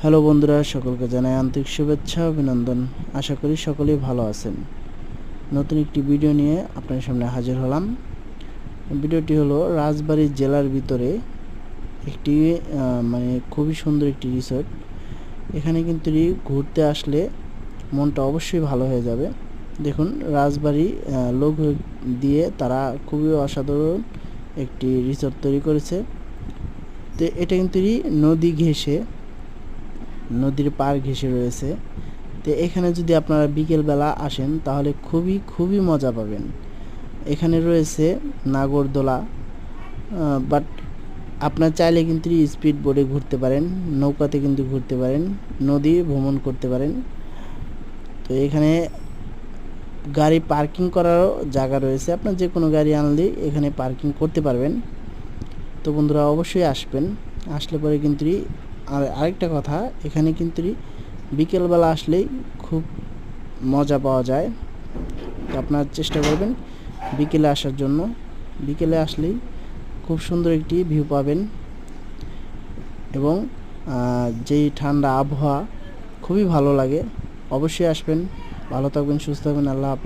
Hello বন্ধুরা, সকলকে জানাই আন্তরিক শুভেচ্ছা অভিনন্দন। আশা করি সকলেই ভালো আছেন। নতুন একটি ভিডিও নিয়ে আপনার সামনে হাজির হলাম। ভিডিওটি হলো রাজবাড়ী জেলার ভিতরে একটি খুবই সুন্দর একটি রিসোর্ট। এখানে কিন্তু ঘুরতে আসলে মনটা অবশ্যই ভালো হয়ে যাবে। দেখুন, রাজবাড়ী লোগো দিয়ে তারা খুবই অসাধারণ একটি রিসোর্ট তৈরি করেছে। তো এটা কিন্তু নদী ঘেঁষে, নদীর পাড় ঘেঁষে রয়েছে। তো এখানে যদি আপনারা বিকেলবেলা আসেন তাহলে খুবই মজা পাবেন। এখানে রয়েছে নাগরদোলা, বাট আপনার চাইলে কিন্তু স্পিড বোটে ঘুরতে পারেন, নৌকাতে কিন্তু ঘুরতে পারেন, নদী ভ্রমণ করতে পারেন। তো এখানে গাড়ি পার্কিং করারও জায়গা রয়েছে, আপনার যে কোনো গাড়ি আনলেই এখানে পার্কিং করতে পারবেন। তো বন্ধুরা অবশ্যই আসবেন। আসলে পরে কিন্তু আরেকটা কথা, এখানে কিন্তু বিকেলবেলা আসলেই খুব মজা পাওয়া যায়। তো আপনার চেষ্টা করবেন বিকেলে আসার জন্য। বিকেলে আসলেই খুব সুন্দর একটি ভিউ পাবেন এবং যেই ঠান্ডা আবহাওয়া খুবই ভালো লাগে। অবশ্যই আসবেন। ভালো থাকবেন, সুস্থ থাকবেন। আল্লাহ হাফেজ।